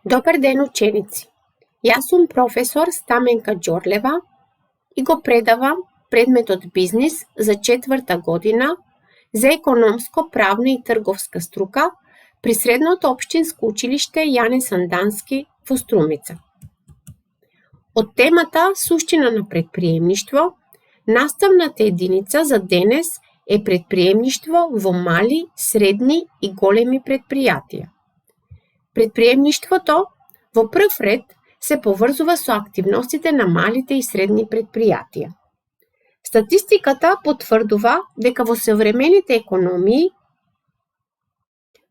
Добър ден, ученици! Јас сум професор Стаменка Ѓорлева и го предавам предметот бизнис за 4-та година за економско, правна и трговска струка при Средното општинско училиште Јане Сандански во Струмица. Од темата Суштина на предприемништво, наставната единица за денес е предприемништво во мали, средни и големи предпријатија. Предприемништвото во прв ред се поврзува со активностите на малите и средни предпријатија. Статистиката потврдува дека во современите економии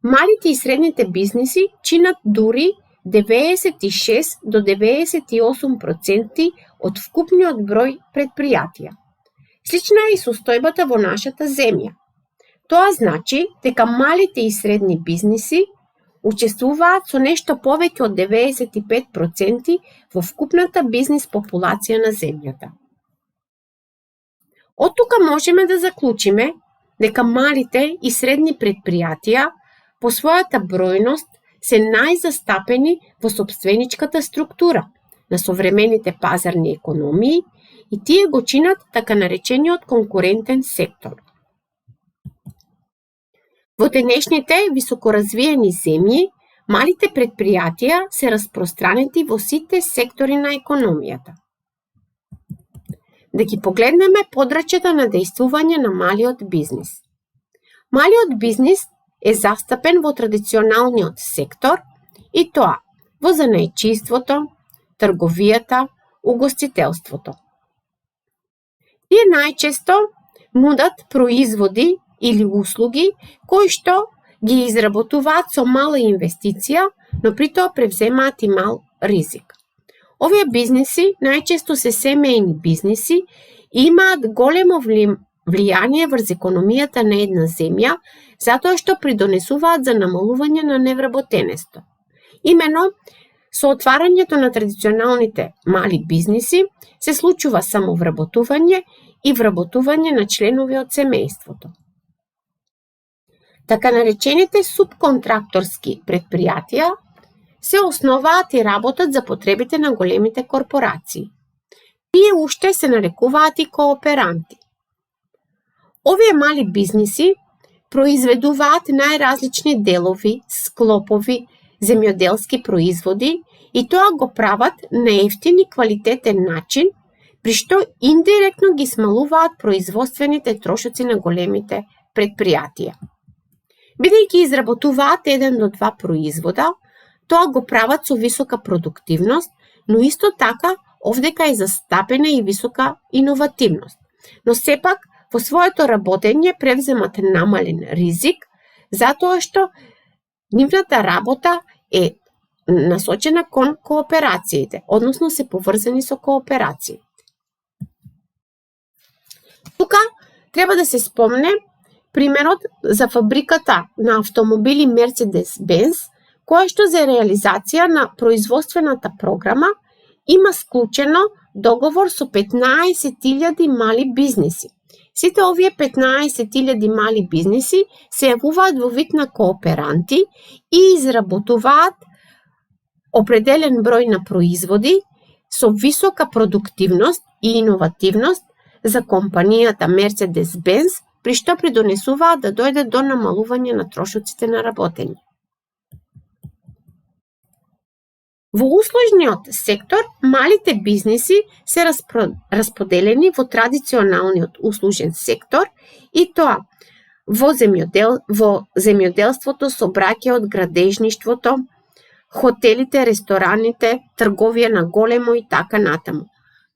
малите и средните бизниси чинат дури 96 до 98% од вкупниот број предпријатија. Слична е и состојбата во нашата земја. Тоа значи дека малите и средни бизниси учествуваат со нешто повеќе од 95% во вкупната бизнис популација на земјата. Од тука можеме да заклучиме дека малите и средни предпријатија по својата бројност се најзастапени во сопственичката структура на современите пазарни економии и тие го чинат така наречениот конкурентен сектор. Во денешните високоразвиени земји, малите предпријатија се распространети во сите сектори на економијата. Да ги погледнеме подрачјата на дејствување на малиот бизнис. Малиот бизнис е застапен во традиционалниот сектор и тоа во занаетчиството, трговијата, угостителството. Тие најчесто нудат производи или услуги кои што ги изработуваат со мала инвестиција, но при тоа превземаат и мал ризик. Овие бизниси најчесто се семејни бизниси и имаат големо влијание врз економијата на една земја, затоа што придонесуваат за намалување на невработенето. Имено, со отварањето на традиционалните мали бизниси се случува самовработување и вработување на членови од семејството. Така наречените субконтракторски предпријатија се основаат и работат за потребите на големите корпорации. Тие уште се нарекуваат и кооперанти. Овие мали бизниси произведуваат најразлични делови, склопови, земјоделски производи и тоа го прават на ефтин и квалитетен начин, при што индиректно ги смалуваат производствените трошоци на големите предпријатија. Бидејќи изработуваат 1 до 2 производа, тоа го прават со висока продуктивност, но исто така овдека е застапена и висока иновативност. Но сепак во своето работење превземат намален ризик, затоа што нивната работа е насочена кон кооперациите, односно се поврзани со кооперациите. Тука треба да се спомне примерот за фабриката на автомобили Mercedes-Benz, која што за реализација на производствената програма има склучено договор со 15.000 мали бизниси. Сите овие 15.000 мали бизниси се јавуваат во вид на кооперанти и изработуваат определен број на производи со висока продуктивност и иновативност за компанијата Mercedes-Benz, при што придонесуваат да дојде до намалување на трошоците на работење. Во услужниот сектор, малите бизниси се расподелени во традиционалниот услужен сектор и тоа во земјоделството, сообраќајот, градежништвото, хотелите, рестораните, трговија на големо и така натаму.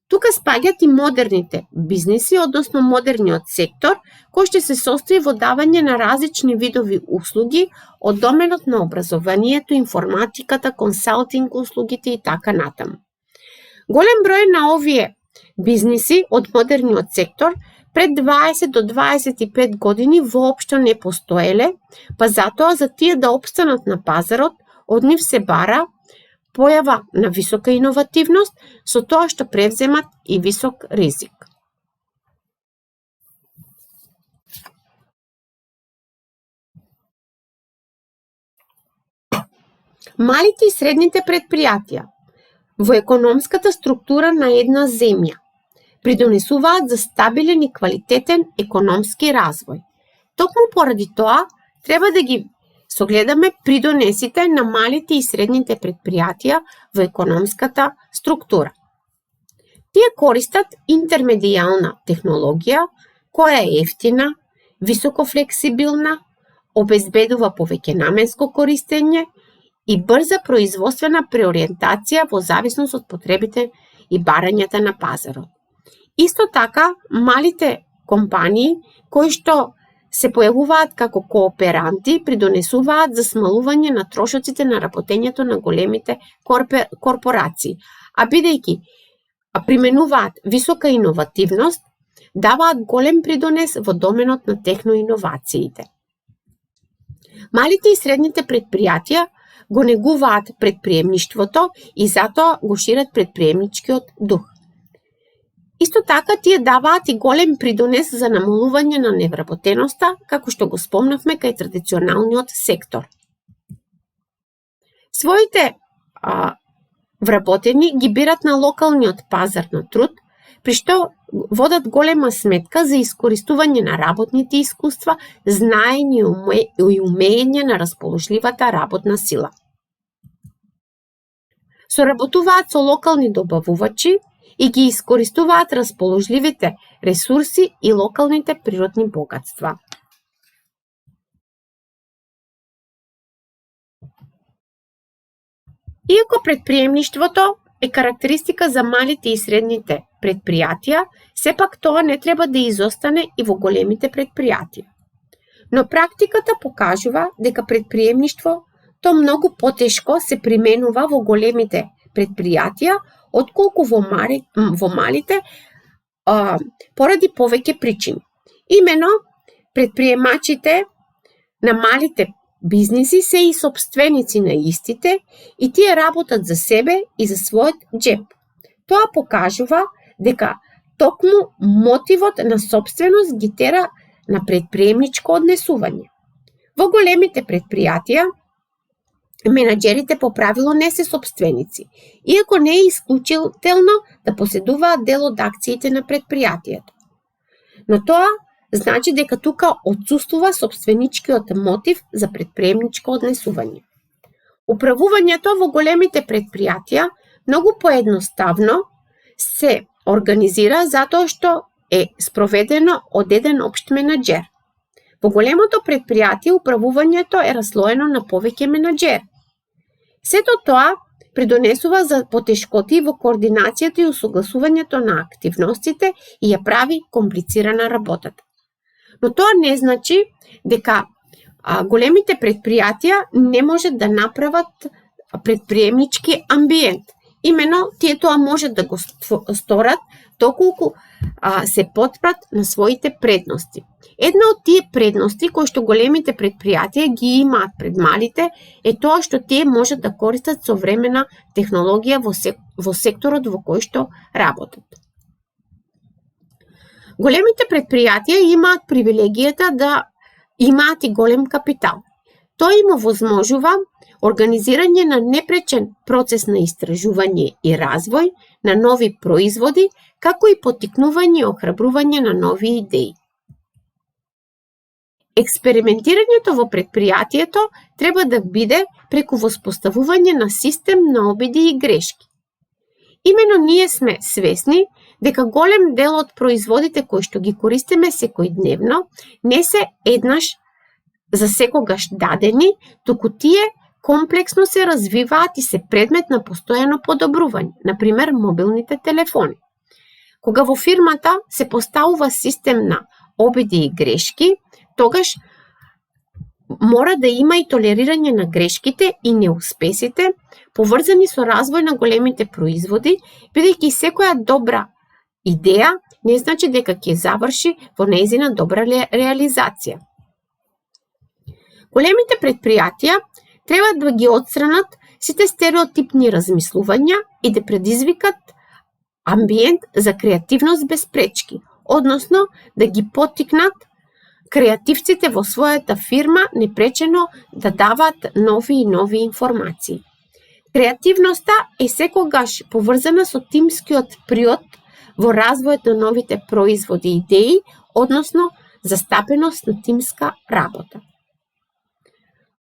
Тука спаѓаат и модерните бизниси, односно модерниот сектор, кој што се состои во давање на различни видови услуги од доменот на образованието, информатиката, консалтинг услугите и така натаму. Голем број на овие бизниси од модерниот сектор пред 20 до 25 години воопшто не постоеле, па затоа за тие да опстанат на пазарот, од нив се бара појава на висока иновативност со тоа што превземат и висок ризик. Малите и средните предприятия во економската структура на една земја придонесуваат за стабилен и квалитетен економски развој. Токму поради тоа, треба да ги согледаме придонесите на малите и средните предпријатија во економската структура. Тие користат интермедијална технологија, која е ефтина, високо флексибилна, обезбедува повеќенаменско користење и брза производствена преориентација во зависност од потребите и барањата на пазарот. Исто така, малите компании кои што се појавуваат како кооперанти придонесуваат за смалување на трошоците на работењето на големите корпорации, а бидејќи применуваат висока иновативност, даваат голем придонес во доменот на техноиновациите. Малите и средните предпријатија го негуваат предприемништвото и затоа го шират предприемничкиот дух. Исто така, тие даваат и голем придонес за намалување на невработеноста, како што го спомнавме кај традиционалниот сектор. Своите вработени ги бират на локалниот пазар на труд, при што водат голема сметка за искористување на работните искуства, знаење и умење на расположливата работна сила. Соработуваат со локални добавувачи и ги искористуваат расположливите ресурси и локалните природни богатства. Иако предприемништвото е карактеристика за малите и средните предпријатија, сепак тоа не треба да изостане и во големите предпријатија. Но практиката покажува дека предприемништвото многу потешко се применува во големите предпријатија отколку во малите поради повеќе причини. Имено, предприемачите на малите бизниси се и сопственици на истите и тие работат за себе и за својот џеп. Тоа покажува дека токму мотивот на сопственост ги тера на предприемничко однесување. Во големите предпријатија, менаџерите по правило не се сопственици, иако не е исклучително да поседуваат дел од акциите на предпријатието. Но тоа значи дека тука отсуствува сопственичкиот мотив за предприемничко однесување. Управувањето во големите предпријатија многу поедноставно се организира затоа што е спроведено од еден општ менаџер. Во големото предпријатие управувањето е раслоено на повеќе менаџери. Сето тоа придонесува за потешкоти во координацијата и усогласувањето на активностите и ја прави комплицирана работата. Но тоа не значи дека големите предпријатија не можат да направат предприемнички амбиент. Имено, тие тоа можат да го сторат доколку се потпрат на своите предности. Една од тие предности кои што големите предпријатија ги имаат пред малите е тоа што тие можат да користат современа технологија во секторот во кој што работат. Големите предпријатија имаат привилегијата да имаат и голем капитал. Тоа им овозможува организирање на непречен процес на истражување и развој на нови производи, како и поттикнување и охрабрување на нови идеи. Експериментирањето во предпријатието треба да биде преку воспоставување на систем на обиди и грешки. Имено ние сме свесни дека голем дел од производите кои што ги користиме секојдневно не се еднаш за секогаш дадени, туку тие комплексно се развиваат и се предмет на постојано подобрување, например мобилните телефони. Кога во фирмата се поставува систем на обиди и грешки, тогаш мора да има и толерирање на грешките и неуспесите, поврзани со развој на големите производи, бидејќи секоја добра идеја не значи дека ќе заврши во нејзина добра реализација. Големите предпријатија треба да ги отстранат сите стереотипни размислувања и да предизвикат амбиент за креативност без пречки, односно да ги поттикнат креативците во својата фирма непречено да дават нови и нови информации. Креативноста е секогаш поврзана со тимскиот приод во развојот на новите производи и идеи, односно застапеност на тимска работа.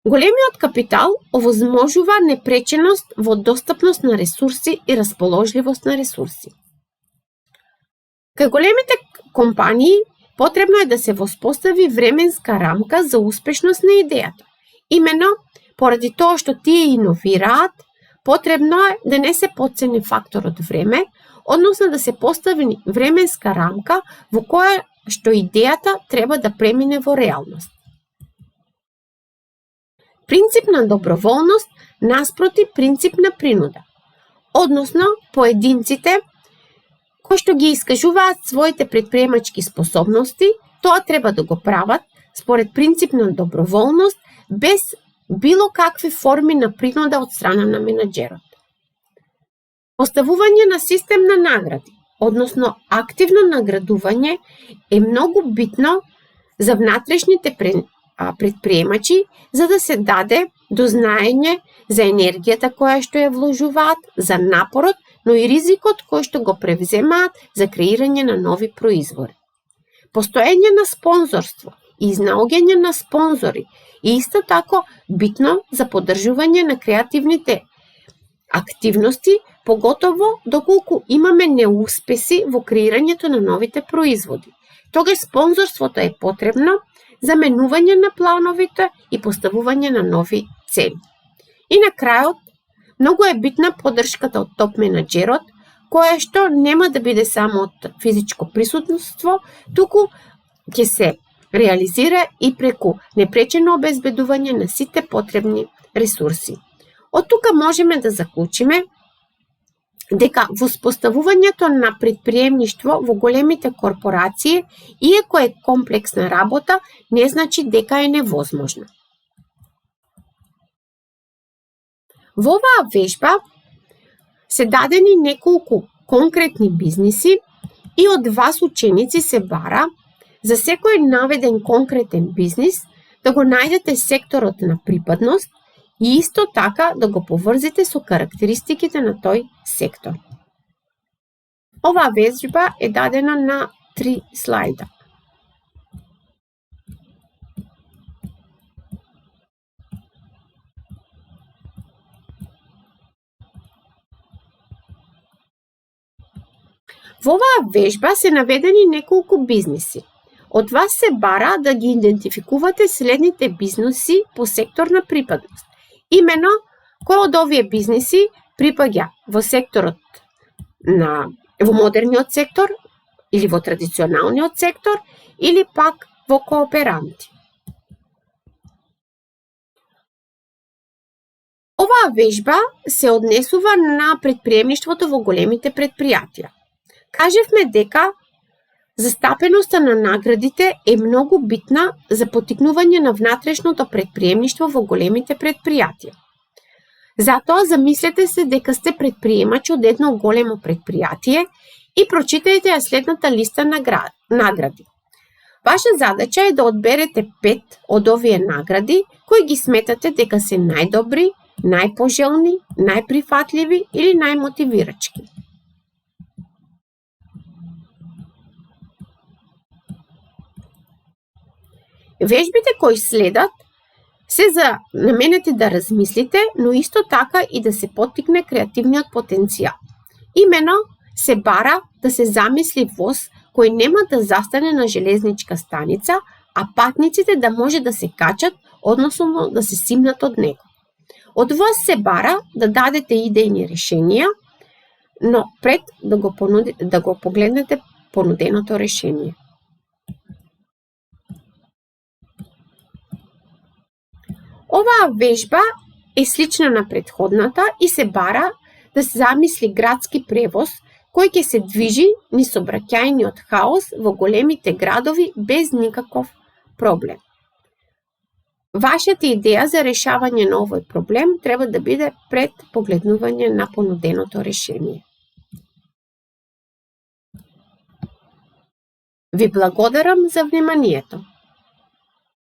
Големиот капитал овозможува непреченост во достапност на ресурси и расположливост на ресурси. Кај големите компании потребно е да се воспостави временска рамка за успешност на идејата. Имено, поради тоа што тие иновираат, потребно е да не се потцени факторот време, односно да се постави временска рамка во која што идејата треба да премине во реалност. Принцип на доброволност наспроти принцип на принуда. Односно, поединците кои што ги искажуваат своите предприемачки способности, тоа треба да го прават според принцип на доброволност, без било какви форми на принуда од страна на менаџерот. Поставување на систем на награди, односно активно наградување, е многу битно за внатрешните предприемачи, за да се даде дознаење за енергијата која што ја вложуваат, за напорот, но и ризикот кој што го превземаат за креирање на нови производи. Постоење на спонзорство и изнаоѓање на спонзори е исто тако битно за поддржување на креативните активности, поготово доколку имаме неуспеси во креирањето на новите производи. Тогаш спонзорството е потребно за менување на плановите и поставување на нови цели. И на крајот, многу е битна поддршката од топ менаџерот, која што нема да биде само од физичко присуство, туку ќе се реализира и преку непречено обезбедување на сите потребни ресурси. Од тука можеме да заклучиме дека воспоставувањето на предприемништво во големите корпорации, иако е комплексна работа, не значи дека е невозможно. Во оваа вежба се дадени неколку конкретни бизниси и од вас ученици се бара за секој наведен конкретен бизнис да го најдете секторот на припадност и исто така да го поврзите со карактеристиките на тој сектор. Оваа вежба е дадена на 3 слайда. Во оваа вежба се наведени неколку бизниси. Од вас се бара да ги идентификувате следните бизниси по сектор на припадност. Имено, кој од овие бизниси припаѓа во секторот во модерниот сектор, или во традиционалниот сектор, или пак во кооперанти. Оваа вежба се однесува на предприемништвото во големите предпријатија. Кажевме дека застапеноста на наградите е многу битна за поттикнување на внатрешното предприемништво во големите предпријатија. Затоа замислете се дека сте предприемач од едно големо предпријатие и прочитајте ја следната листа награди. Ваша задача е да одберете 5 од овие награди кои ги сметате дека се најдобри, најпожелни, најприфатливи или најмотивирачки. Вежбите кои следат се за наменети да размислите, но исто така и да се поттикне креативниот потенцијал. Имено се бара да се замисли воз кој нема да застане на железничка станица, а патниците да може да се качат, односно да се симнат од него. Од вас се бара да дадете идејни решенија, но пред да го погледнете понуденото решение. Оваа вежба е слична на претходната и се бара да се замисли градски превоз кој ќе се движи низ сообраќајниот хаос во големите градови без никаков проблем. Вашата идеја за решавање на овој проблем треба да биде пред погледнување на понуденото решение. Ви благодарам за вниманието.